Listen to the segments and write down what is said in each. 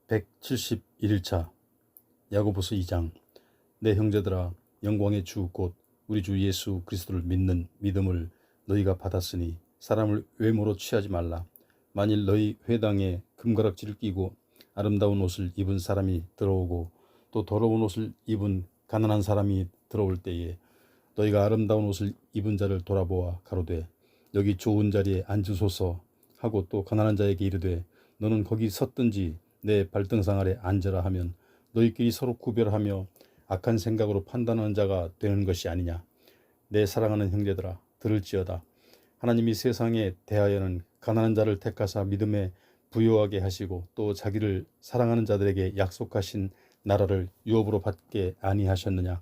171일차 야고보서 2장. 내 형제들아, 영광의 주 곧 우리 주 예수 그리스도를 믿는 믿음을 너희가 받았으니 사람을 외모로 취하지 말라. 만일 너희 회당에 금가락지를 끼고 아름다운 옷을 입은 사람이 들어오고 또 더러운 옷을 입은 가난한 사람이 들어올 때에 너희가 아름다운 옷을 입은 자를 돌아보아 가로되 여기 좋은 자리에 앉으소서 하고 또 가난한 자에게 이르되 너는 거기 섰든지 내 발등상 아래 앉으라 하면 너희끼리 서로 구별하며 악한 생각으로 판단하는 자가 되는 것이 아니냐. 내 사랑하는 형제들아, 들을지어다. 하나님이 세상에 대하여는 가난한 자를 택하사 믿음에 부요하게 하시고 또 자기를 사랑하는 자들에게 약속하신 나라를 유업으로 받게 아니하셨느냐.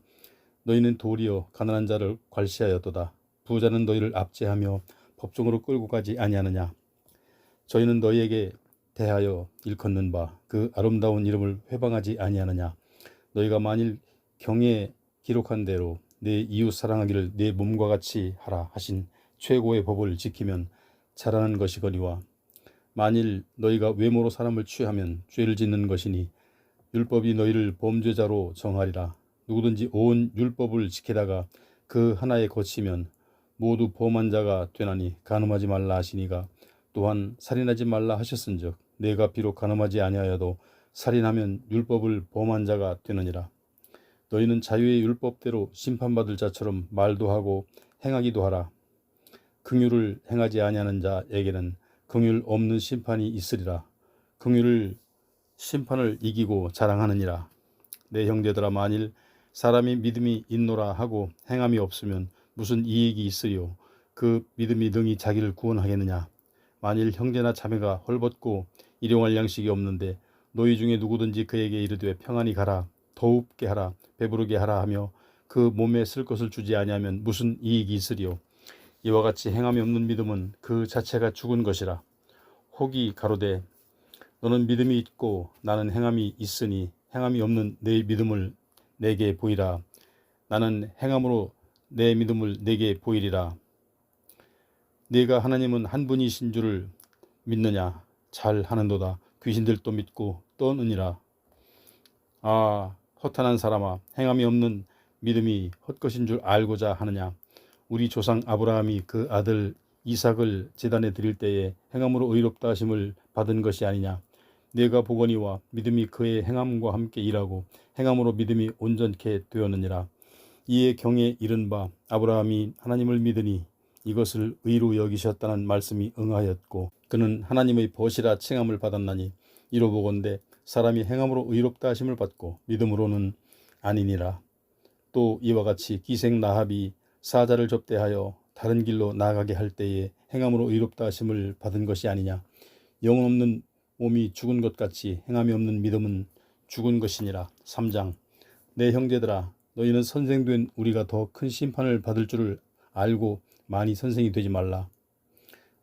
너희는 도리어 가난한 자를 괄시하였도다. 부자는 너희를 압제하며 법정으로 끌고 가지 아니하느냐. 저희는 너희에게 대하여 일컫는 바 그 아름다운 이름을 회방하지 아니하느냐. 너희가 만일 경에 기록한 대로 내 이웃 사랑하기를 내 몸과 같이 하라 하신 최고의 법을 지키면 잘하는 것이거니와 만일 너희가 외모로 사람을 취하면 죄를 짓는 것이니 율법이 너희를 범죄자로 정하리라. 누구든지 온 율법을 지키다가 그 하나에 거치면 모두 범한 자가 되나니 간음하지 말라 하시니가 또한 살인하지 말라 하셨은즉 내가 비록 간음하지 아니하여도 살인하면 율법을 범한 자가 되느니라. 너희는 자유의 율법대로 심판받을 자처럼 말도 하고 행하기도 하라. 긍휼을 행하지 아니하는 자에게는 긍휼 없는 심판이 있으리라. 긍휼을 심판을 이기고 자랑하느니라. 내 형제들아, 만일 사람이 믿음이 있노라 하고 행함이 없으면 무슨 이익이 있으리요. 그 믿음이 능히 자기를 구원하겠느냐. 만일 형제나 자매가 헐벗고 일용할 양식이 없는데 너희 중에 누구든지 그에게 이르되 평안히 가라, 더웁게 하라, 배부르게 하라 하며 그 몸에 쓸 것을 주지 아니하면 무슨 이익이 있으리요. 이와 같이 행함이 없는 믿음은 그 자체가 죽은 것이라. 혹이 가로되 너는 믿음이 있고 나는 행함이 있으니 행함이 없는 내 믿음을 내게 보이라. 나는 행함으로 내 믿음을 내게 보이리라. 네가 하나님은 한 분이신 줄을 믿느냐. 잘 하는도다. 귀신들도 믿고 떠느니라. 아, 허탄한 사람아, 행함이 없는 믿음이 헛것인 줄 알고자 하느냐. 우리 조상 아브라함이 그 아들 이삭을 제단에 드릴 때에 행함으로 의롭다 하심을 받은 것이 아니냐. 내가 보거니와 믿음이 그의 행함과 함께 일하고 행함으로 믿음이 온전케 되었느니라. 이에 경에 이른 바 아브라함이 하나님을 믿으니 이것을 의로 여기셨다는 말씀이 응하였고 그는 하나님의 벗이라 칭함을 받았나니 이로 보건대 사람이 행함으로 의롭다 하심을 받고 믿음으로는 아니니라. 또 이와 같이 기생 라합이 사자를 접대하여 다른 길로 나가게 할 때에 행함으로 의롭다 하심을 받은 것이 아니냐. 영혼 없는 몸이 죽은 것 같이 행함이 없는 믿음은 죽은 것이니라. 3장. 내 형제들아, 너희는 선생된 우리가 더 큰 심판을 받을 줄을 알고 많이 선생이 되지 말라.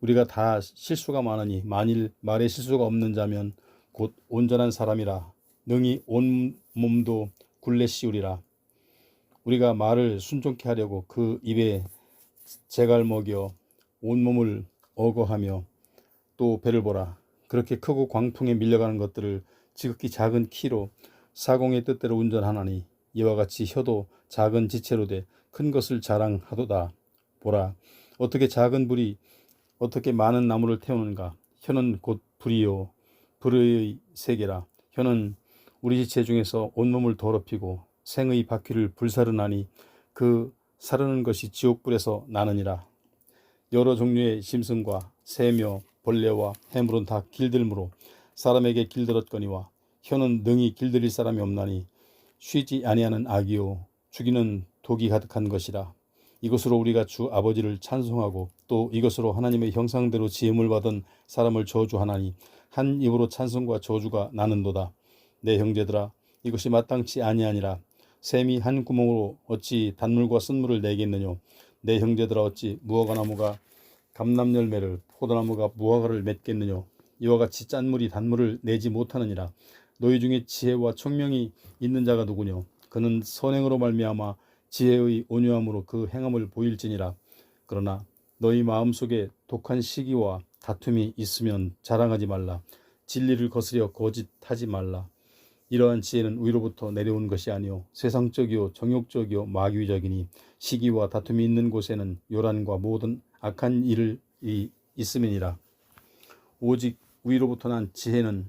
우리가 다 실수가 많으니 만일 말에 실수가 없는 자면 곧 온전한 사람이라 능히 온 몸도 굴레 씌우리라. 우리가 말을 순종케 하려고 그 입에 재갈 먹여 온몸을 어거하며 또 배를 보라. 그렇게 크고 광풍에 밀려가는 것들을 지극히 작은 키로 사공의 뜻대로 운전하나니 이와 같이 혀도 작은 지체로 돼 큰 것을 자랑하도다. 보라, 어떻게 작은 불이 어떻게 많은 나무를 태우는가. 혀는 곧 불이요 불의 세계라. 혀는 우리 지체 중에서 온몸을 더럽히고 생의 바퀴를 불사르나니 그 사르는 것이 지옥불에서 나느니라. 여러 종류의 짐승과 새며 벌레와 해물은 다 길들므로 사람에게 길들었거니와 혀는 능히 길들일 사람이 없나니 쉬지 아니하는 악이요 죽이는 독이 가득한 것이라. 이것으로 우리가 주 아버지를 찬송하고 또 이것으로 하나님의 형상대로 지음을 받은 사람을 저주하나니 한 입으로 찬송과 저주가 나는도다. 내 형제들아, 이것이 마땅치 아니하니라. 샘이 한 구멍으로 어찌 단물과 쓴물을 내겠느뇨. 내 형제들아, 어찌 무화과나무가 감람열매를 포도나무가 무화과를 맺겠느뇨. 이와 같이 짠물이 단물을 내지 못하느니라. 너희 중에 지혜와 총명이 있는 자가 누구뇨. 그는 선행으로 말미암아 지혜의 온유함으로 그 행함을 보일지니라. 그러나 너희 마음속에 독한 시기와 다툼이 있으면 자랑하지 말라. 진리를 거스려 거짓하지 말라. 이러한 지혜는 위로부터 내려온 것이 아니요 세상적이요 정욕적이요 마귀적이니 시기와 다툼이 있는 곳에는 요란과 모든 악한 일이 있음이니라. 오직 위로부터 난 지혜는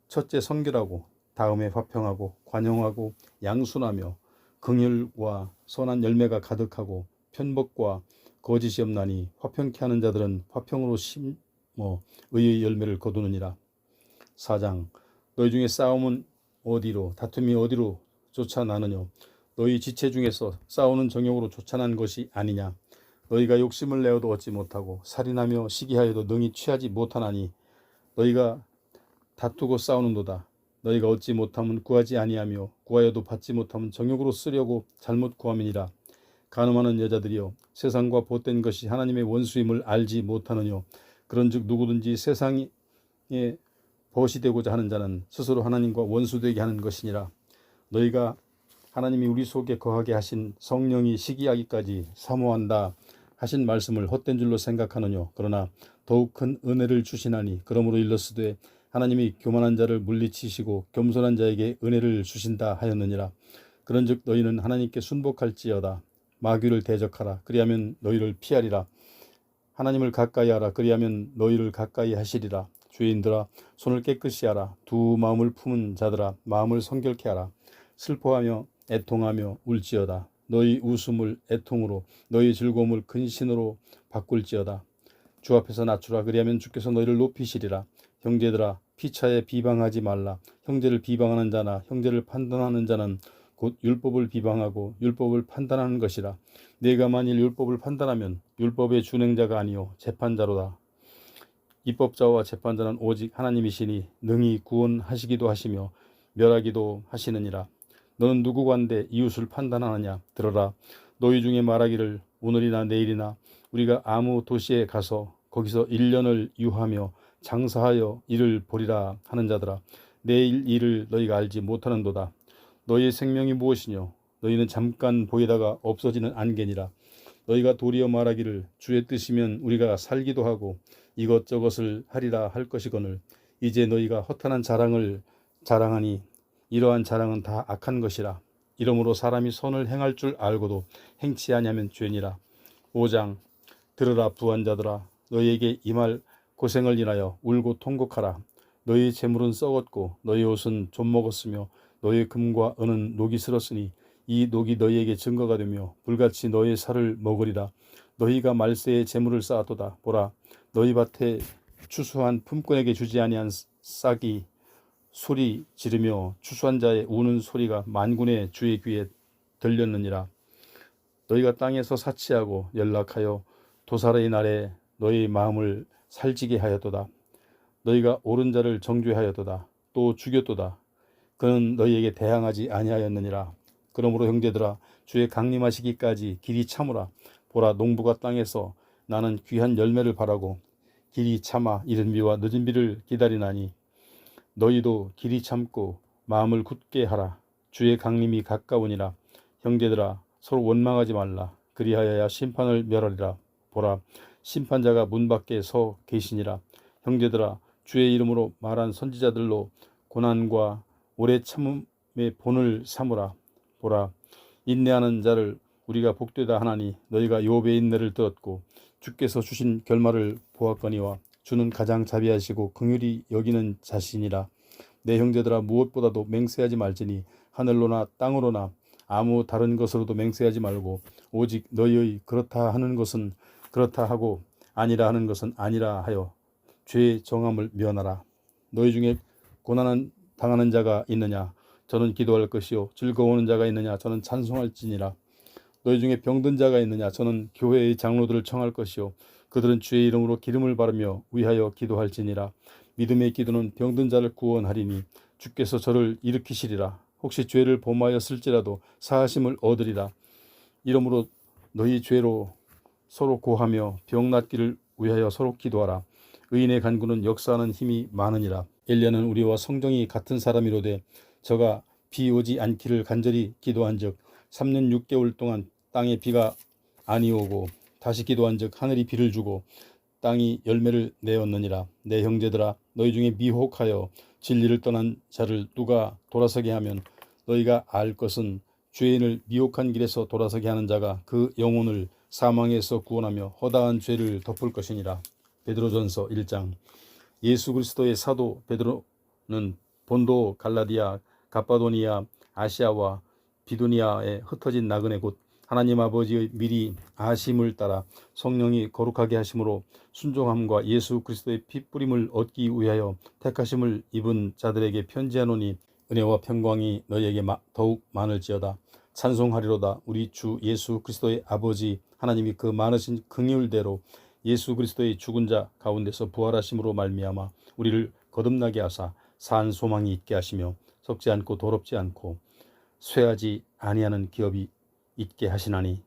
첫째 성결하고 다음에 화평하고 관용하고 양순하며 긍휼과 선한 열매가 가득하고 편복과 거짓이 없나니 화평케 하는 자들은 화평으로 심어 의의 열매를 거두느니라. 4장. 너희 중에 싸움은 어디로 다툼이 어디로 쫓아나느냐. 너희 지체 중에서 싸우는 정욕으로 쫓아난 것이 아니냐. 너희가 욕심을 내어도 얻지 못하고 살인하며 시기하여도 능히 취하지 못하나니 너희가 다투고 싸우는도다. 너희가 얻지 못하면 구하지 아니하며 구하여도 받지 못하면 정욕으로 쓰려고 잘못 구함이니라. 간음하는 여자들이여 세상과 보탠 것이 하나님의 원수임을 알지 못하느뇨. 그런즉 누구든지 세상에 벗이 되고자 하는 자는 스스로 하나님과 원수되게 하는 것이니라. 너희가 하나님이 우리 속에 거하게 하신 성령이 시기하기까지 사모한다 하신 말씀을 헛된 줄로 생각하느뇨. 그러나 더욱 큰 은혜를 주시나니 그러므로 일렀으되 하나님이 교만한 자를 물리치시고 겸손한 자에게 은혜를 주신다 하였느니라. 그런즉 너희는 하나님께 순복할지어다. 마귀를 대적하라. 그리하면 너희를 피하리라. 하나님을 가까이 하라. 그리하면 너희를 가까이 하시리라. 죄인들아 손을 깨끗이 하라. 두 마음을 품은 자들아 마음을 성결케 하라. 슬퍼하며 애통하며 울지어다. 너희 웃음을 애통으로 너희 즐거움을 근신으로 바꿀지어다. 주 앞에서 낮추라. 그리하면 주께서 너희를 높이시리라. 형제들아 피차에 비방하지 말라. 형제를 비방하는 자나 형제를 판단하는 자는 곧 율법을 비방하고 율법을 판단하는 것이라. 네가 만일 율법을 판단하면 율법의 준행자가 아니요 재판자로다. 입법자와 재판자는 오직 하나님이시니 능히 구원하시기도 하시며 멸하기도 하시느니라. 너는 누구관대 이웃을 판단하느냐. 들어라. 너희 중에 말하기를 오늘이나 내일이나 우리가 아무 도시에 가서 거기서 1년을 유하며 장사하여 일을 보리라 하는 자들아. 내일 일을 너희가 알지 못하는도다. 너희의 생명이 무엇이뇨. 너희는 잠깐 보이다가 없어지는 안개니라. 너희가 도리어 말하기를 주의 뜻이면 우리가 살기도 하고 이것저것을 하리라 할 것이거늘 이제 너희가 허탄한 자랑을 자랑하니 이러한 자랑은 다 악한 것이라. 이러므로 사람이 선을 행할 줄 알고도 행치 아니하면 죄니라. 5장. 들으라 부한자들아 너희에게 이 말 고생을 인하여 울고 통곡하라. 너희의 재물은 썩었고 너희 옷은 좀 먹었으며 너희의 금과 은은 녹이 슬었으니 이 녹이 너희에게 증거가 되며 불같이 너희의 살을 먹으리라. 너희가 말세에 재물을 쌓았도다. 보라 너희 밭에 추수한 품꾼에게 주지 아니한 싹이 소리 지르며 추수한 자의 우는 소리가 만군의 주의 귀에 들렸느니라. 너희가 땅에서 사치하고 연락하여 도살의 날에 너희 마음을 살지게 하였도다. 너희가 옳은 자를 정죄하였도다. 또 죽였도다. 그는 너희에게 대항하지 아니하였느니라. 그러므로 형제들아 주의 강림하시기까지 길이 참으라. 보라 농부가 땅에서 나는 귀한 열매를 바라고 길이 참아 이른 비와 늦은 비를 기다리나니 너희도 길이 참고 마음을 굳게 하라. 주의 강림이 가까우니라. 형제들아 서로 원망하지 말라. 그리하여야 심판을 멸하리라. 보라 심판자가 문 밖에 서 계시니라. 형제들아 주의 이름으로 말한 선지자들로 고난과 오래 참음의 본을 삼으라. 보라 인내하는 자를 우리가 복되다 하나니 너희가 욥의 인내를 들었고 주께서 주신 결말을 보았거니와 주는 가장 자비하시고 긍휼히 여기는 자신이라. 내 형제들아 무엇보다도 맹세하지 말지니 하늘로나 땅으로나 아무 다른 것으로도 맹세하지 말고 오직 너희의 그렇다 하는 것은 그렇다 하고 아니라 하는 것은 아니라 하여 죄의 정함을 면하라. 너희 중에 고난을 당하는 자가 있느냐. 저는 기도할 것이요 즐거워하는 자가 있느냐. 저는 찬송할지니라. 너희 중에 병든 자가 있느냐. 저는 교회의 장로들을 청할 것이요 그들은 주의 이름으로 기름을 바르며 위하여 기도할지니라. 믿음의 기도는 병든 자를 구원하리니 주께서 저를 일으키시리라. 혹시 죄를 범하였을지라도 사하심을 얻으리라. 이러므로 너희 죄로 서로 고하며 병 낫기를 위하여 서로 기도하라. 의인의 간구는 역사하는 힘이 많으니라. 엘리야는 우리와 성정이 같은 사람이로되 저가 비 오지 않기를 간절히 기도한즉 3년 6개월 동안 땅에 비가 아니 오고 다시 기도한즉 하늘이 비를 주고 땅이 열매를 내었느니라. 내 형제들아, 너희 중에 미혹하여 진리를 떠난 자를 누가 돌아서게 하면 너희가 알 것은 죄인을 미혹한 길에서 돌아서게 하는 자가 그 영혼을 사망에서 구원하며 허다한 죄를 덮을 것이니라. 베드로전서 1장. 예수 그리스도의 사도 베드로는 본도, 갈라디아, 갑바도니아, 아시아와 비두니아에 흩어진 나그네 곧 하나님 아버지의 미리 아심을 따라 성령이 거룩하게 하심으로 순종함과 예수 그리스도의 피 뿌림을 얻기 위하여 택하심을 입은 자들에게 편지하노니 은혜와 평강이 너희에게 더욱 많을지어다. 찬송하리로다. 우리 주 예수 그리스도의 아버지 하나님이 그 많으신 긍휼대로 예수 그리스도의 죽은 자 가운데서 부활하심으로 말미암아 우리를 거듭나게 하사 산 소망이 있게 하시며 썩지 않고 더럽지 않고 쇠하지 아니하는 기업이 있게 하시나니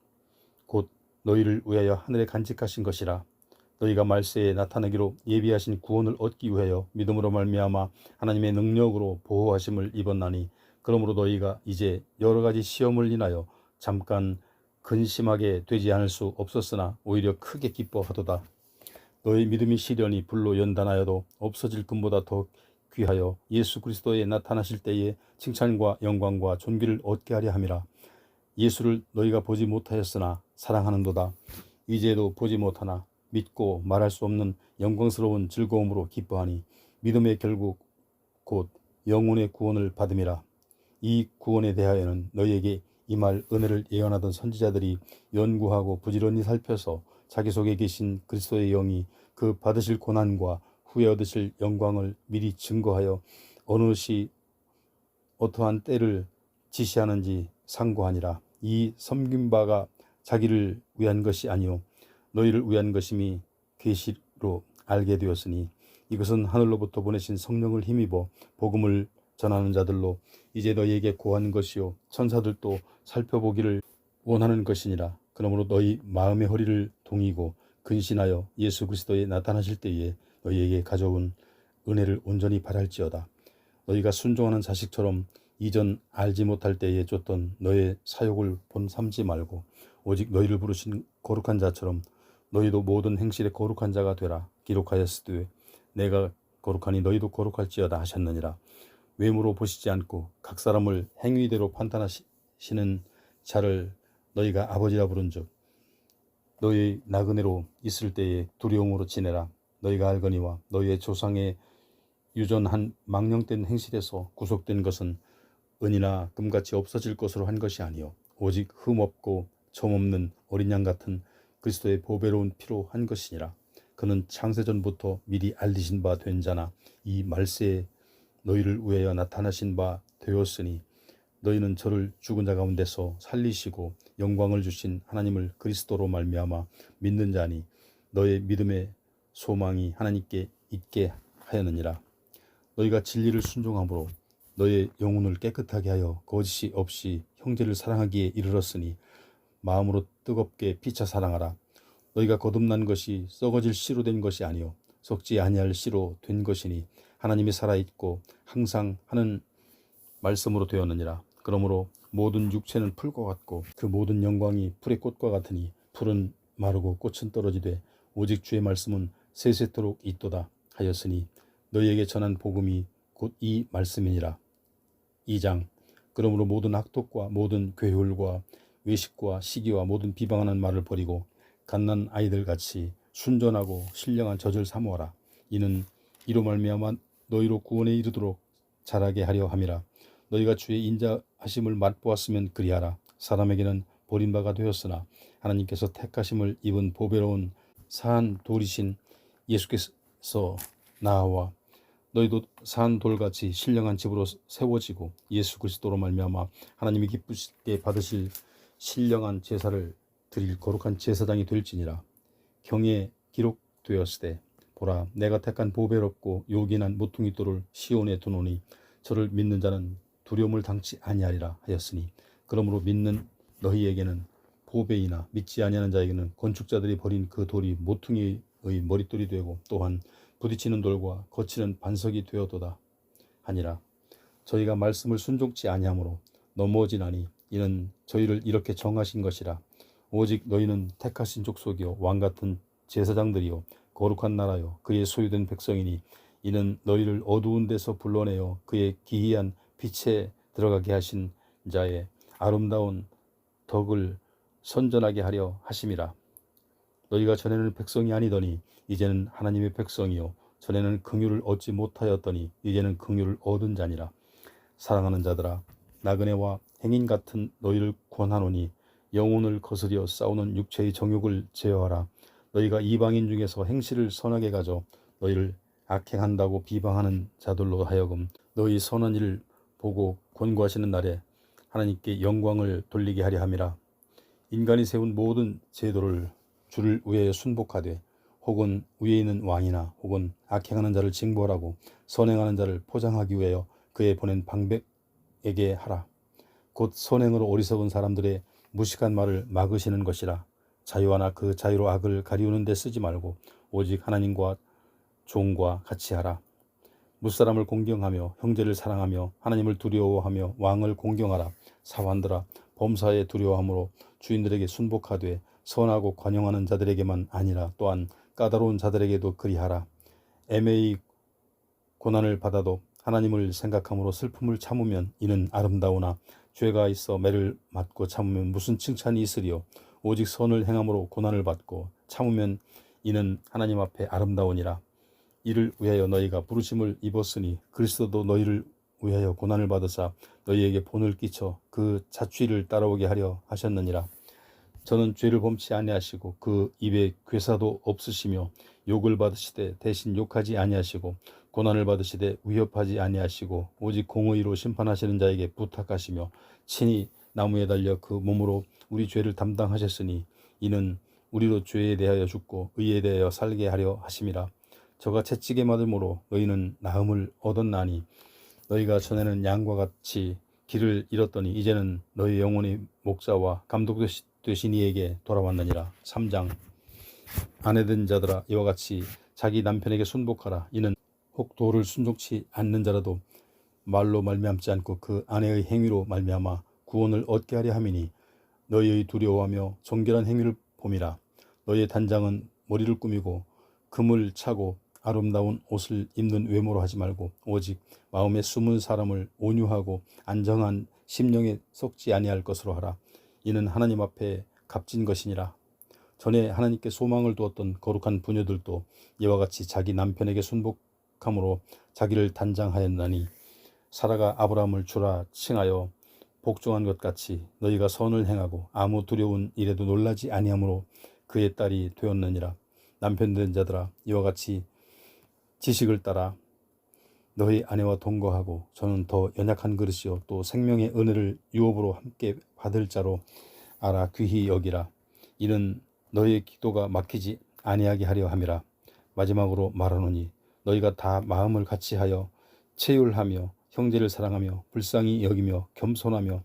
곧 너희를 위하여 하늘에 간직하신 것이라. 너희가 말세에 나타나기로 예비하신 구원을 얻기 위하여 믿음으로 말미암아 하나님의 능력으로 보호하심을 입었나니 그러므로 너희가 이제 여러 가지 시험을 인하여 잠깐 근심하게 되지 않을 수 없었으나 오히려 크게 기뻐하도다. 너희 믿음이 시련이 불로 연단하여도 없어질 금보다 더 귀하여 예수 그리스도에 나타나실 때에 칭찬과 영광과 존귀를 얻게 하려 함이라. 예수를 너희가 보지 못하였으나 사랑하는도다. 이제도 보지 못하나 믿고 말할 수 없는 영광스러운 즐거움으로 기뻐하니 믿음의 결국 곧 영혼의 구원을 받음이라. 이 구원에 대하여는 너희에게 임할 은혜를 예언하던 선지자들이 연구하고 부지런히 살펴서 자기 속에 계신 그리스도의 영이 그 받으실 고난과 후에 얻으실 영광을 미리 증거하여 어느 시 어떠한 때를 지시하는지 상고하니라. 이 섬긴 바가 자기를 위한 것이 아니요 너희를 위한 것임이 계시로 알게 되었으니 이것은 하늘로부터 보내신 성령을 힘입어 복음을 전하는 자들로 이제 너희에게 고한 것이요 천사들도 살펴보기를 원하는 것이니라. 그러므로 너희 마음의 허리를 동이고 근신하여 예수 그리스도에 나타나실 때에 너희에게 가져온 은혜를 온전히 바랄지어다. 너희가 순종하는 자식처럼 이전 알지 못할 때에 쫓던 너의 사욕을 본 삼지 말고 오직 너희를 부르신 거룩한 자처럼 너희도 모든 행실에 거룩한 자가 되라. 기록하였으되 내가 거룩하니 너희도 거룩할지어다 하셨느니라. 외모로 보시지 않고 각 사람을 행위대로 판단하시는 자를 너희가 아버지라 부른즉 너희 나그네로 있을 때에 두려움으로 지내라. 너희가 알거니와 너희의 조상의 유전한 망령된 행실에서 구속된 것은 은이나 금같이 없어질 것으로 한 것이 아니요 오직 흠없고 점없는 어린 양 같은 그리스도의 보배로운 피로 한 것이니라. 그는 창세전부터 미리 알리신 바 된 자나 이 말세에 너희를 위하여 나타나신 바 되었으니 너희는 저를 죽은 자 가운데서 살리시고 영광을 주신 하나님을 그리스도로 말미암아 믿는 자니 너의 믿음의 소망이 하나님께 있게 하였느니라. 너희가 진리를 순종함으로 너의 영혼을 깨끗하게 하여 거짓이 없이 형제를 사랑하기에 이르렀으니 마음으로 뜨겁게 피차 사랑하라. 너희가 거듭난 것이 썩어질 씨로 된 것이 아니요 썩지 아니할 씨로 된 것이니 하나님이 살아있고 항상 하는 말씀으로 되었느니라. 그러므로 모든 육체는 풀과 같고 그 모든 영광이 풀의 꽃과 같으니 풀은 마르고 꽃은 떨어지되 오직 주의 말씀은 세세토록 있도다 하였으니 너희에게 전한 복음이 곧 이 말씀이니라. 2장. 그러므로 모든 학독과 모든 괴hul과 외식과 시기와 모든 비방하는 말을 버리고 갓난 아이들 같이 순전하고 신령한 젖을 사모하라. 이는 이로 말미암아 너희로 구원에 이르도록 자라게 하려 함이라. 너희가 주의 인자하심을 맛보았으면 그리하라. 사람에게는 버림바가 되었으나 하나님께서 택하심을 입은 보배로운 사한 돌이신 예수께서 나와 너희도 사한 돌같이 신령한 집으로 세워지고 예수 그리스도로 말미암아 하나님이 기쁘시게 받으실 신령한 제사를 드릴 거룩한 제사장이 될지니라. 경에 기록되었으되 보라 내가 택한 보배롭고 요긴한 모퉁이 돌을 시온에 두노니 저를 믿는 자는 두려움을 당치 아니하리라 하였으니 그러므로 믿는 너희에게는 보배이나 믿지 아니하는 자에게는 건축자들이 버린 그 돌이 모퉁이의 머릿돌이 되고 또한 부딪히는 돌과 거치는 반석이 되어도다 하니라. 저희가 말씀을 순종치 아니하므로 넘어지나니 이는 저희를 이렇게 정하신 것이라. 오직 너희는 택하신 족속이요 왕같은 제사장들이요 거룩한 나라요 그의 소유된 백성이니 이는 너희를 어두운 데서 불러내어 그의 기이한 빛에 들어가게 하신 자의 아름다운 덕을 선전하게 하려 하심이라. 너희가 전에는 백성이 아니더니 이제는 하나님의 백성이요 전에는 긍휼을 얻지 못하였더니 이제는 긍휼을 얻은 자니라. 사랑하는 자들아 나그네와 행인 같은 너희를 권하노니 영혼을 거스려 싸우는 육체의 정욕을 제어하라. 너희가 이방인 중에서 행실을 선하게 가져 너희를 악행한다고 비방하는 자들로 하여금 너희 선한 일을 보고 권고하시는 날에 하나님께 영광을 돌리게 하려 함이라. 인간이 세운 모든 제도를 주를 위하여 순복하되 혹은 위에 있는 왕이나 혹은 악행하는 자를 징벌하고 선행하는 자를 포장하기 위하여 그의 보낸 방백에게 하라. 곧 선행으로 어리석은 사람들의 무식한 말을 막으시는 것이라. 자유하나 그 자유로 악을 가리우는 데 쓰지 말고 오직 하나님과 종과 같이 하라. 무사람을 공경하며 형제를 사랑하며 하나님을 두려워하며 왕을 공경하라. 사환들아 범사에 두려워함으로 주인들에게 순복하되 선하고 관용하는 자들에게만 아니라 또한 까다로운 자들에게도 그리하라. 애매히 고난을 받아도 하나님을 생각함으로 슬픔을 참으면 이는 아름다우나 죄가 있어 매를 맞고 참으면 무슨 칭찬이 있으리요. 오직 선을 행함으로 고난을 받고 참으면 이는 하나님 앞에 아름다우니라. 이를 위하여 너희가 부르심을 입었으니 그리스도도 너희를 위하여 고난을 받으사 너희에게 본을 끼쳐 그 자취를 따라오게 하려 하셨느니라. 저는 죄를 범치 아니하시고 그 입에 괴사도 없으시며 욕을 받으시되 대신 욕하지 아니하시고 고난을 받으시되 위협하지 아니하시고 오직 공의로 심판하시는 자에게 부탁하시며 친히 나무에 달려 그 몸으로 우리 죄를 담당하셨으니 이는 우리로 죄에 대하여 죽고 의에 대하여 살게 하려 하심이라. 저가 채찍에 맞음으로 너희는 나음을 얻었나니 너희가 전에는 양과 같이 길을 잃었더니 이제는 너희 영혼의 목자와 감독 되신 이에게 돌아왔느니라. 3장 아내된 자들아 이와 같이 자기 남편에게 순복하라. 이는 혹 도를 순종치 않는 자라도 말로 말미암지 않고 그 아내의 행위로 말미암아 구원을 얻게 하려 함이니 너희의 두려워하며 정결한 행위를 봄이라. 너희의 단장은 머리를 꾸미고 금을 차고 아름다운 옷을 입는 외모로 하지 말고 오직 마음에 숨은 사람을 온유하고 안정한 심령에 썩지 아니할 것으로 하라. 이는 하나님 앞에 값진 것이니라. 전에 하나님께 소망을 두었던 거룩한 부녀들도 이와 같이 자기 남편에게 순복함으로 자기를 단장하였나니 사라가 아브라함을 주라 칭하여 복종한 것 같이 너희가 선을 행하고 아무 두려운 일에도 놀라지 아니하므로 그의 딸이 되었느니라. 남편 된 자들아 이와 같이 지식을 따라 너희 아내와 동거하고 저는 더 연약한 그릇이요 또 생명의 은혜를 유업으로 함께 받을 자로 알아 귀히 여기라. 이는 너희의 기도가 막히지 아니하게 하려 함이라. 마지막으로 말하노니 너희가 다 마음을 같이하여 체휼하며 형제를 사랑하며 불쌍히 여기며 겸손하며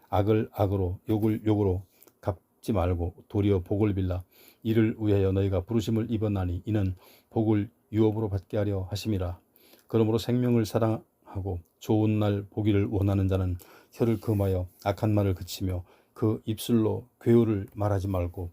악을 악으로 욕을 욕으로 갚지 말고 도리어 복을 빌라. 이를 위하여 너희가 부르심을 입었나니 이는 복을 유업으로 받게 하려 하심이라. 그러므로 생명을 사랑하고 좋은 날 보기를 원하는 자는 혀를 금하여 악한 말을 그치며 그 입술로 괴우를 말하지 말고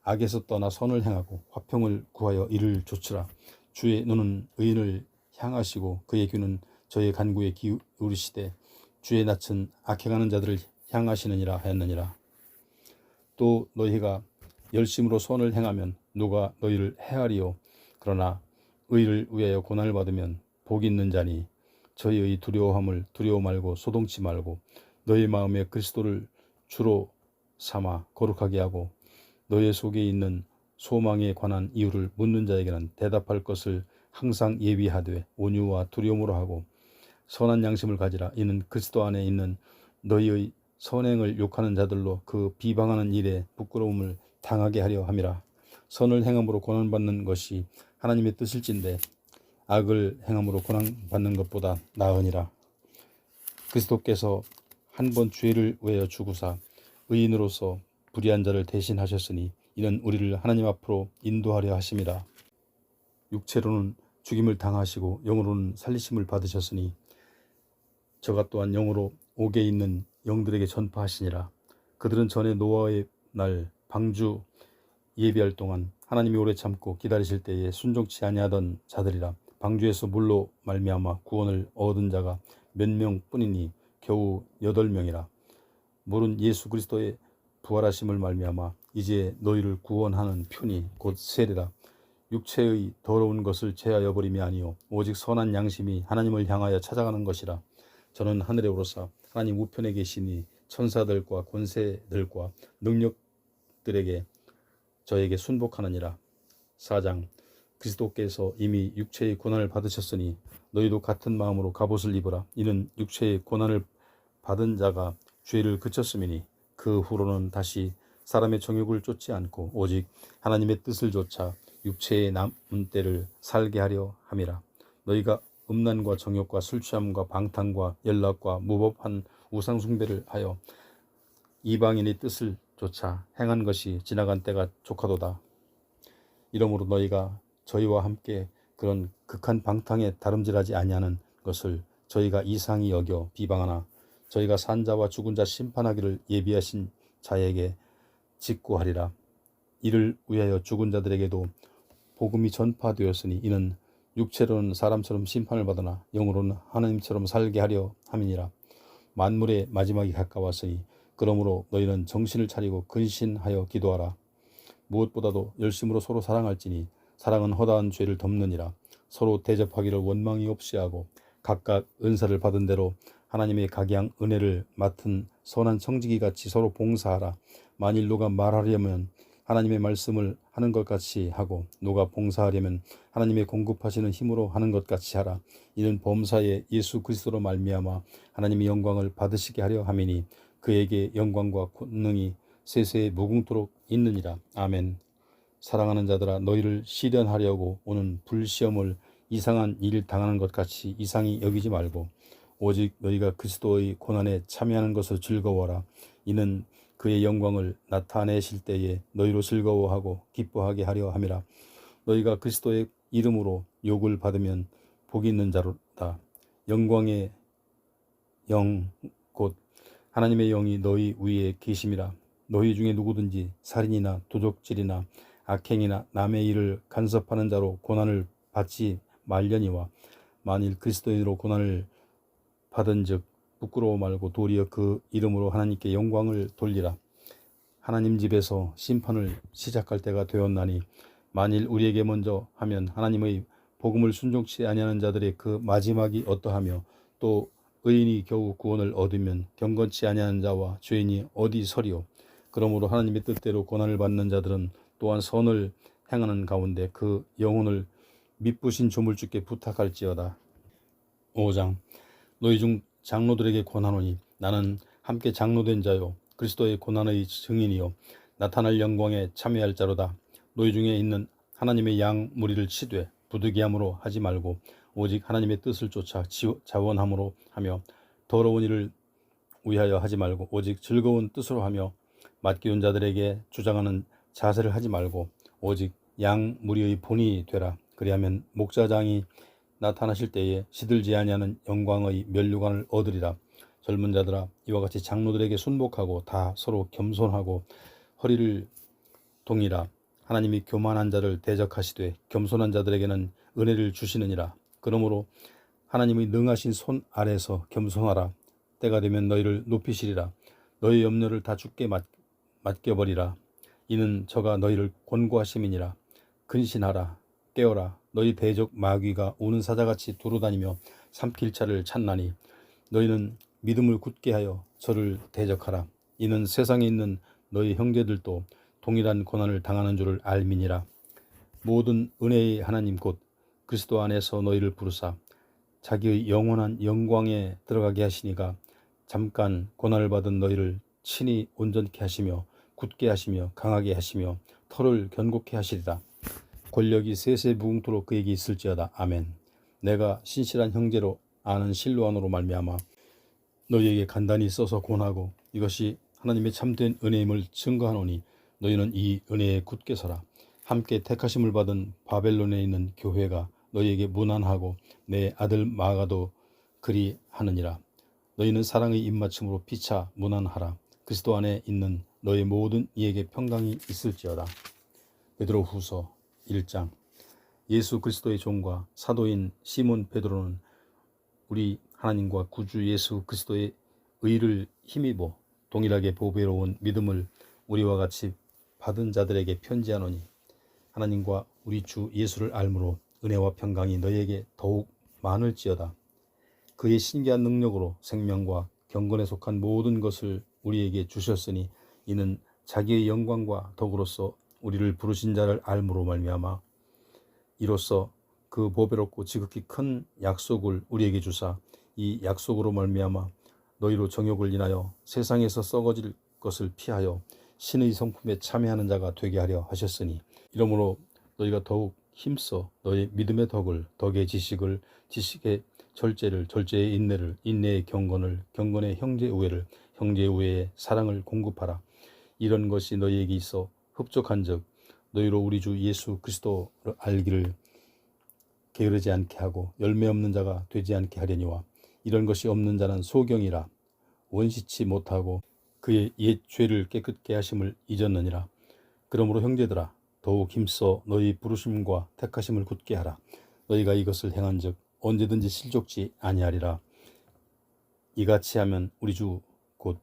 악에서 떠나 선을 행하고 화평을 구하여 이를 조치라. 주의 눈은 의인을 향하시고 그의 귀는 저의 간구에 기울이시되 주의 낯은 악행하는 자들을 향하시느니라 하였느니라. 또 너희가 열심으로 선을 행하면 누가 너희를 해하리요. 그러나 의를 위하여 고난을 받으면 복이 있는 자니 저희의 두려워함을 두려워 말고 소동치 말고 너희 마음에 그리스도를 주로 삼아 거룩하게 하고 너희 속에 있는 소망에 관한 이유를 묻는 자에게는 대답할 것을 항상 예비하되 온유와 두려움으로 하고 선한 양심을 가지라. 이는 그리스도 안에 있는 너희의 선행을 욕하는 자들로 그 비방하는 일에 부끄러움을 당하게 하려 함이라. 선을 행함으로 고난받는 것이 하나님의 뜻일진데 악을 행함으로 고난받는 것보다 나으니라. 그리스도께서 한 번 죄를 위하여 죽으사 의인으로서 불의한 자를 대신하셨으니 이는 우리를 하나님 앞으로 인도하려 하심이라. 육체로는 죽임을 당하시고 영으로는 살리심을 받으셨으니 저가 또한 영으로 옥에 있는 영들에게 전파하시니라. 그들은 전에 노아의 날 방주 예비할 동안 하나님이 오래 참고 기다리실 때에 순종치 아니하던 자들이라. 방주에서 물로 말미암아 구원을 얻은 자가 몇 명뿐이니 겨우 8명이라. 물은 예수 그리스도의 부활하심을 말미암아 이제 너희를 구원하는 편이 곧 세례라. 육체의 더러운 것을 제하여 버림이 아니요 오직 선한 양심이 하나님을 향하여 찾아가는 것이라. 저는 하늘에 오르사 하나님 우편에 계시니 천사들과 권세들과 능력들에게 저에게 순복하느니라. 4장. 그리스도께서 이미 육체의 고난을 받으셨으니 너희도 같은 마음으로 갑옷을 입으라. 이는 육체의 고난을 받은 자가 죄를 그쳤음이니 그 후로는 다시 사람의 정욕을 쫓지 않고 오직 하나님의 뜻을 좇아 육체의 남은 때를 살게 하려 함이라. 너희가 음란과 정욕과 술취함과 방탕과 연락과 무법한 우상 숭배를 하여 이방인의 뜻을 좇아 행한 것이 지나간 때가 족하도다. 이러므로 너희가 저희와 함께 그런 극한 방탕에 다름질하지 아니하는 것을 저희가 이상히 여겨 비방하나 저희가 산자와 죽은 자 심판하기를 예비하신 자에게 직구하리라. 이를 위하여 죽은 자들에게도 복음이 전파되었으니 이는 육체로는 사람처럼 심판을 받으나 영으로는 하나님처럼 살게 하려 함이니라. 만물의 마지막이 가까웠으니 그러므로 너희는 정신을 차리고 근신하여 기도하라. 무엇보다도 열심으로 서로 사랑할지니 사랑은 허다한 죄를 덮느니라. 서로 대접하기를 원망이 없이 하고 각각 은사를 받은 대로 하나님의 각양 은혜를 맡은 선한 청지기 같이 서로 봉사하라. 만일 누가 말하려면 하나님의 말씀을 하는 것 같이 하고 누가 봉사하려면 하나님의 공급하시는 힘으로 하는 것 같이 하라. 이는 범사에 예수 그리스도로 말미암아 하나님의 영광을 받으시게 하려 함이니 그에게 영광과 권능이 세세에 무궁토록 있느니라. 아멘. 사랑하는 자들아 너희를 시련하려고 오는 불시험을 이상한 일 당하는 것 같이 이상히 여기지 말고 오직 너희가 그리스도의 고난에 참여하는 것을 즐거워하라. 이는 그의 영광을 나타내실 때에 너희로 즐거워하고 기뻐하게 하려 함이라. 너희가 그리스도의 이름으로 욕을 받으면 복이 있는 자로다. 영광의 영 곧 하나님의 영이 너희 위에 계심이라. 너희 중에 누구든지 살인이나 도적질이나 악행이나 남의 일을 간섭하는 자로 고난을 받지 말려니와 만일 그리스도인으로 고난을 받은즉 부끄러워 말고 도리어 그 이름으로 하나님께 영광을 돌리라. 하나님 집에서 심판을 시작할 때가 되었나니 만일 우리에게 먼저 하면 하나님의 복음을 순종치 아니하는 자들의 그 마지막이 어떠하며 또 의인이 겨우 구원을 얻으면 경건치 아니하는 자와 죄인이 어디 서리요. 그러므로 하나님의 뜻대로 고난을 받는 자들은 또한 선을 행하는 가운데 그 영혼을 미쁘신 조물주께 부탁할지어다. 5장. 너희 중 장로들에게 권하노니 나는 함께 장로된 자요 그리스도의 고난의 증인이요 나타날 영광에 참여할 자로다. 너희 중에 있는 하나님의 양 무리를 치되 부득이함으로 하지 말고 오직 하나님의 뜻을 쫓아 자원함으로 하며 더러운 일을 위하여 하지 말고 오직 즐거운 뜻으로 하며 맡기운 자들에게 주장하는 자세를 하지 말고 오직 양 무리의 본이 되라. 그리하면 목자장이 나타나실 때에 시들지 아니하는 영광의 면류관을 얻으리라. 젊은 자들아 이와 같이 장로들에게 순복하고 다 서로 겸손하고 허리를 동이라. 하나님이 교만한 자를 대적하시되 겸손한 자들에게는 은혜를 주시느니라. 그러므로 하나님의 능하신 손 아래서 겸손하라. 때가 되면 너희를 높이시리라. 너희 염려를 다 주께 맡겨버리라. 이는 저가 너희를 권고하심이니라. 근신하라. 깨어라. 너희 대적 마귀가 우는 사자같이 두루다니며 삼킬 자를 찾나니 너희는 믿음을 굳게 하여 저를 대적하라. 이는 세상에 있는 너희 형제들도 동일한 고난을 당하는 줄을 알미니라. 모든 은혜의 하나님 곧 그리스도 안에서 너희를 부르사 자기의 영원한 영광에 들어가게 하시니가 잠깐 고난을 받은 너희를 친히 온전케 하시며 굳게 하시며 강하게 하시며 털을 견고케 하시리라. 권력이 세세 무궁토록 그에게 있을지어다. 아멘. 내가 신실한 형제로 아는 실로안으로 말미암아 너희에게 간단히 써서 권하고 이것이 하나님의 참된 은혜임을 증거하노니 너희는 이 은혜에 굳게 서라. 함께 택하심을 받은 바벨론에 있는 교회가 너희에게 무난하고 내 아들 마가도 그리 하느니라. 너희는 사랑의 입맞춤으로 피차 무난하라. 그리스도 안에 있는 너희 모든 이에게 평강이 있을지어다. 베드로후서 1장. 예수 그리스도의 종과 사도인 시몬 베드로는 우리 하나님과 구주 예수 그리스도의 의를 힘입어 동일하게 보배로운 믿음을 우리와 같이 받은 자들에게 편지하노니, 하나님과 우리 주 예수를 알므로 은혜와 평강이 너희에게 더욱 많을지어다. 그의 신기한 능력으로 생명과 경건에 속한 모든 것을 우리에게 주셨으니, 이는 자기의 영광과 덕으로서 우리를 부르신 자를 알므로 말미암아 이로써 그 보배롭고 지극히 큰 약속을 우리에게 주사, 이 약속으로 말미암아 너희로 정욕을 인하여 세상에서 썩어질 것을 피하여 신의 성품에 참여하는 자가 되게 하려 하셨으니, 이러므로 너희가 더욱 힘써 너희 믿음의 덕을, 덕의 지식을, 지식의 절제를, 절제의 인내를, 인내의 경건을, 경건의 형제 우애를, 형제 우애의 사랑을 공급하라. 이런 것이 너희에게 있어 흡족한즉 너희로 우리 주 예수 그리스도를 알기를 게으르지 않게 하고 열매 없는 자가 되지 않게 하려니와, 이런 것이 없는 자는 소경이라 원시치 못하고 그의 옛 죄를 깨끗게 하심을 잊었느니라. 그러므로 형제들아, 더욱 힘써 너희 부르심과 택하심을 굳게 하라. 너희가 이것을 행한즉 언제든지 실족지 아니하리라. 이같이 하면 우리 주 곧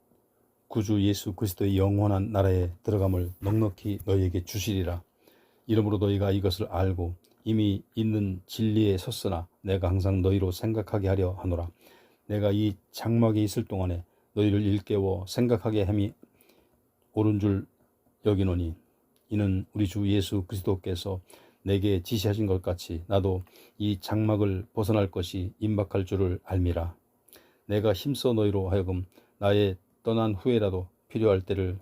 구주 예수 그리스도의 영원한 나라에 들어감을 넉넉히 너희에게 주시리라. 이러므로 너희가 이것을 알고 이미 있는 진리에 섰으나 내가 항상 너희로 생각하게 하려 하노라. 내가 이 장막에 있을 동안에 너희를 일깨워 생각하게 함이 옳은 줄 여기노니, 이는 우리 주 예수 그리스도께서 내게 지시하신 것 같이 나도 이 장막을 벗어날 것이 임박할 줄을 알미라. 내가 힘써 너희로 하여금 나의 떠난 후에라도 필요할 때를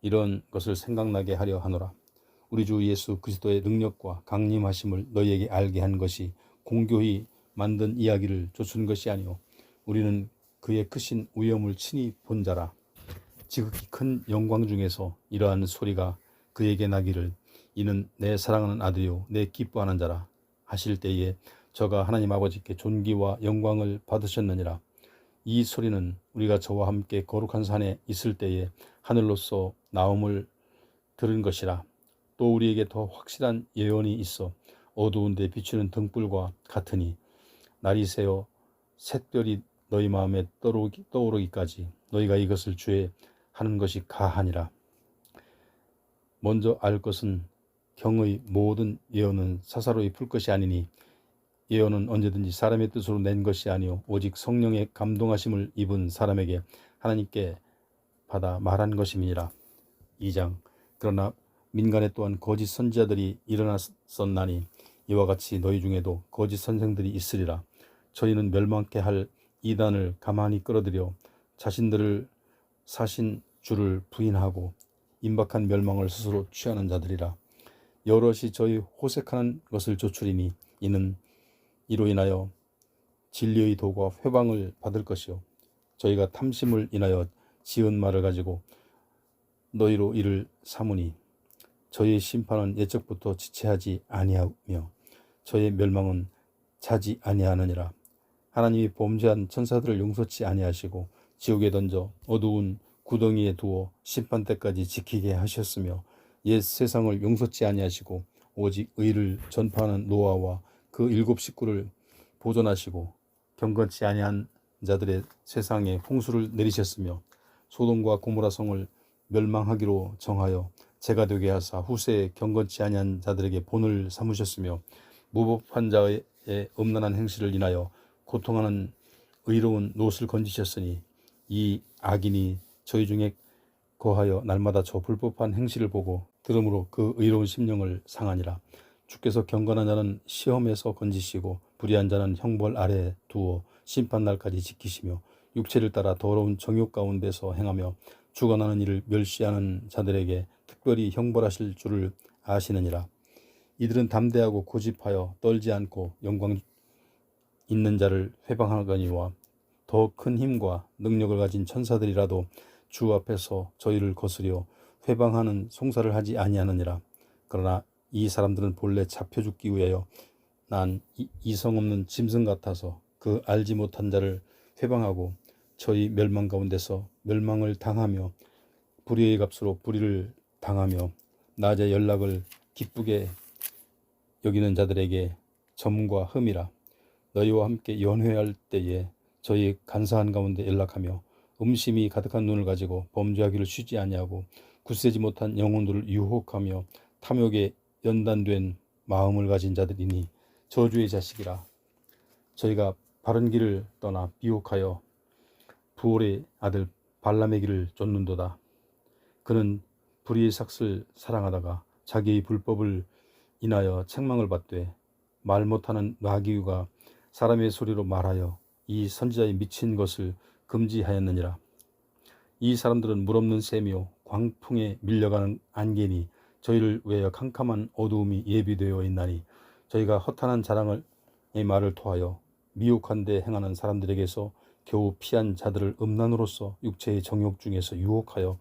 이런 것을 생각나게 하려 하노라. 우리 주 예수 그리스도의 능력과 강림하심을 너희에게 알게 한 것이 공교히 만든 이야기를 좇은 것이 아니오. 우리는 그의 크신 위엄을 친히 본 자라. 지극히 큰 영광 중에서 이러한 소리가 그에게 나기를, 이는 내 사랑하는 아들이요 내 기뻐하는 자라 하실 때에 저가 하나님 아버지께 존귀와 영광을 받으셨느니라. 이 소리는 우리가 저와 함께 거룩한 산에 있을 때에 하늘로서 나옴을 들은 것이라. 또 우리에게 더 확실한 예언이 있어 어두운 데 비추는 등불과 같으니, 날이 새어 샛별이 너희 마음에 떠오르기까지 너희가 이것을 주에 하는 것이 가하니라. 먼저 알 것은 경의 모든 예언은 사사로이 풀 것이 아니니, 예언은 언제든지 사람의 뜻으로 낸 것이 아니요 오직 성령의 감동하심을 입은 사람에게 하나님께 받아 말한 것임이니라. 2장. 그러나 민간에 또한 거짓 선지자들이 일어났었나니, 이와 같이 너희 중에도 거짓 선생들이 있으리라. 저희는 멸망케 할 이단을 가만히 끌어들여 자신들을 사신 주를 부인하고 임박한 멸망을 스스로 취하는 자들이라. 여럿이 저희 호색하는 것을 조추리니, 이는 이로 인하여 진리의 도가 회방을 받을 것이요 저희가 탐심을 인하여 지은 말을 가지고 너희로 이를 삼으니, 저희의 심판은 예적부터 지체하지 아니하며 저희의 멸망은 자지 아니하느니라. 하나님이 범죄한 천사들을 용서치 아니하시고 지옥에 던져 어두운 구덩이에 두어 심판 때까지 지키게 하셨으며, 옛 세상을 용서치 아니하시고 오직 의를 전파하는 노아와 그 7 식구를 보존하시고 경건치 아니한 자들의 세상에 홍수를 내리셨으며, 소돔과 고모라 성을 멸망하기로 정하여 재가 되게 하사 후세에 경건치 아니한 자들에게 본을 삼으셨으며, 무법한 자의 음란한 행실을 인하여 고통하는 의로운 롯을 건지셨으니, 이 악인이 저희 중에 거하여 날마다 저 불법한 행실을 보고 들음으로 그 의로운 심령을 상하니라. 주께서 경건한 자는 시험에서 건지시고 불의한 자는 형벌 아래 두어 심판날까지 지키시며, 육체를 따라 더러운 정욕 가운데서 행하며 죽어나는 일을 멸시하는 자들에게 특별히 형벌하실 줄을 아시느니라. 이들은 담대하고 고집하여 떨지 않고 영광 있는 자를 회방하거니와, 더 큰 힘과 능력을 가진 천사들이라도 주 앞에서 저희를 거스려 회방하는 송사를 하지 아니하느니라. 그러나 이 사람들은 본래 잡혀 죽기 위하여 난 이성 없는 짐승 같아서 그 알지 못한 자를 회방하고 저희 멸망 가운데서 멸망을 당하며 불의의 값으로 불의를 당하며 낮에 연락을 기쁘게 여기는 자들에게 점과 흠이라. 너희와 함께 연회할 때에 저희 간사한 가운데 연락하며 음심이 가득한 눈을 가지고 범죄하기를 쉬지 아니하고 굳세지 못한 영혼들을 유혹하며 탐욕에 연단된 마음을 가진 자들이니 저주의 자식이라. 저희가 바른 길을 떠나 비옥하여 부올의 아들 발람의 길을 쫓는도다. 그는 불의의 삭슬 사랑하다가 자기의 불법을 인하여 책망을 받되 말 못하는 나귀가 사람의 소리로 말하여 이 선지자의 미친 것을 금지하였느니라. 이 사람들은 물없는 새며 광풍에 밀려가는 안개니 저희를 위하여 캄캄한 어두움이 예비되어 있나니 저희가 허탄한 자랑의 말을 토하여 미혹한 데 행하는 사람들에게서 겨우 피한 자들을 음란으로서 육체의 정욕 중에서 유혹하여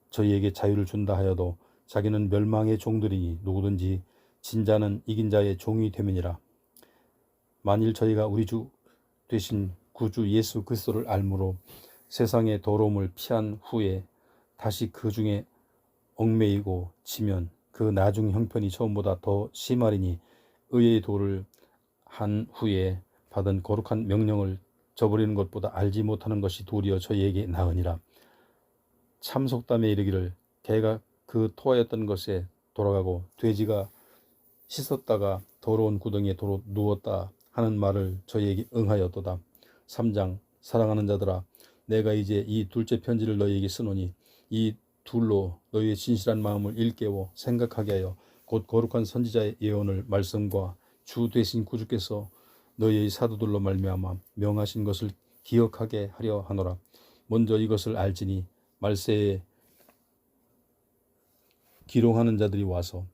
저희에게 자유를 준다 하여도 자기는 멸망의 종들이니 누구든지 진자는 이긴 자의 종이 되느니라. 만일 저희가 우리 주 되신 구주 예수 그리스도를 알므로 세상의 더러움을 피한 후에 다시 그 중에 얽매이고 지면 그 나중 형편이 처음보다 더 심하리니 의의 도를 한 후에 받은 거룩한 명령을 저버리는 것보다 알지 못하는 것이 도리어 저희에게 나으니라. 참 속담에 이르기를 개가 그 토하였던 것에 돌아가고 돼지가 씻었다가 더러운 구덩이에 도로 누웠다 하는 말을 저희에게 응하였도다. 3장 사랑하는 자들아, 내가 이제 이 둘째 편지를 너희에게 쓰노니 이 둘로 너희의 진실한 마음을 일깨워 생각하게 하여 곧 거룩한 선지자의 예언을 말씀과 주 되신 구주께서 너희의 사도들로 말미암아 명하신 것을 기억하게 하려 하노라. 먼저 이것을 알지니 말세에 기롱하는 자들이 와서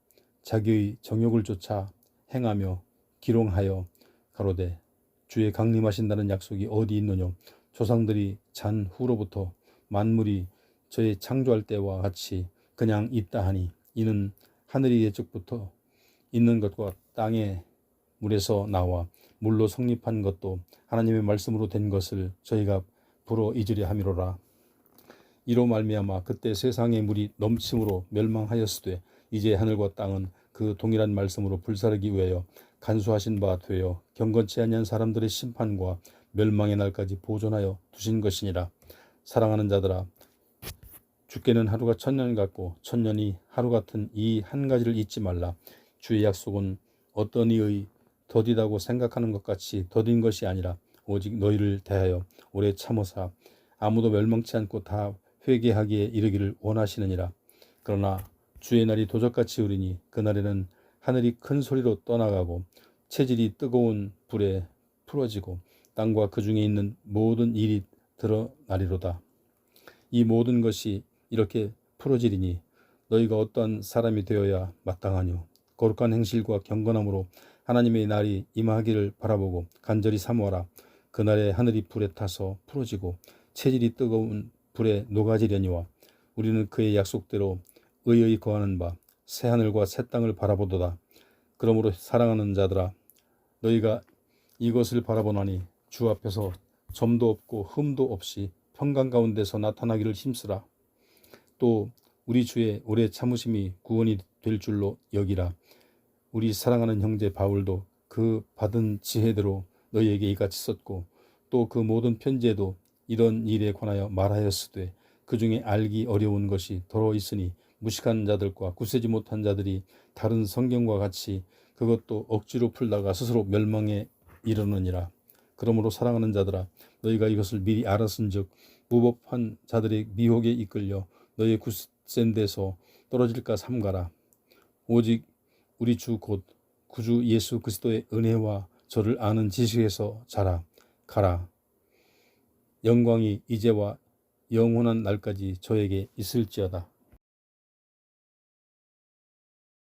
자기의 정욕을 쫓아 행하며 기롱하여 가로되 주의 강림하신다는 약속이 어디 있느뇨. 조상들이 잔 후로부터 만물이 저의 창조할 때와 같이 그냥 있다 하니 이는 하늘이 예적부터 있는 것과 땅의 물에서 나와 물로 성립한 것도 하나님의 말씀으로 된 것을 저희가 불어 잊으려 함이로라. 이로 말미암아 그때 세상의 물이 넘침으로 멸망하였으되 이제 하늘과 땅은 그 동일한 말씀으로 불사르기 위하여 간수하신 바 되어 경건치 아니한 사람들의 심판과 멸망의 날까지 보존하여 두신 것이니라. 사랑하는 자들아, 주께는 하루가 천년 같고 천년이 하루 같은 이 한 가지를 잊지 말라. 주의 약속은 어떤 이의 더디다고 생각하는 것 같이 더딘 것이 아니라 오직 너희를 대하여 오래 참으사 아무도 멸망치 않고 다 회개하기에 이르기를 원하시느니라. 그러나 주의 날이 도적같이 오리니 그날에는 하늘이 큰 소리로 떠나가고 체질이 뜨거운 불에 풀어지고 땅과 그 중에 있는 모든 일이 드러나리로다. 이 모든 것이 이렇게 풀어지리니 너희가 어떠한 사람이 되어야 마땅하뇨. 거룩한 행실과 경건함으로 하나님의 날이 임하기를 바라보고 간절히 사모하라. 그날에 하늘이 불에 타서 풀어지고 체질이 뜨거운 불에 녹아지려니와 우리는 그의 약속대로 의의 거하는 바 새 하늘과 새 땅을 바라보도다. 그러므로 사랑하는 자들아, 너희가 이것을 바라보나니 주 앞에서 점도 없고 흠도 없이 평강 가운데서 나타나기를 힘쓰라. 또 우리 주의 오래 참으심이 구원이 될 줄로 여기라. 우리 사랑하는 형제 바울도 그 받은 지혜대로 너희에게 이같이 썼고 또 그 모든 편지에도 이런 일에 관하여 말하였으되 그 중에 알기 어려운 것이 더러 있으니 무식한 자들과 굳세지 못한 자들이 다른 성경과 같이 그것도 억지로 풀다가 스스로 멸망에 이르느니라. 그러므로 사랑하는 자들아, 너희가 이것을 미리 알았은즉 무법한 자들의 미혹에 이끌려 너희의 굳센 데서 떨어질까 삼가라. 오직 우리 주 곧 구주 예수 그리스도의 은혜와 저를 아는 지식에서 자라 가라. 영광이 이제와 영원한 날까지 저에게 있을지어다.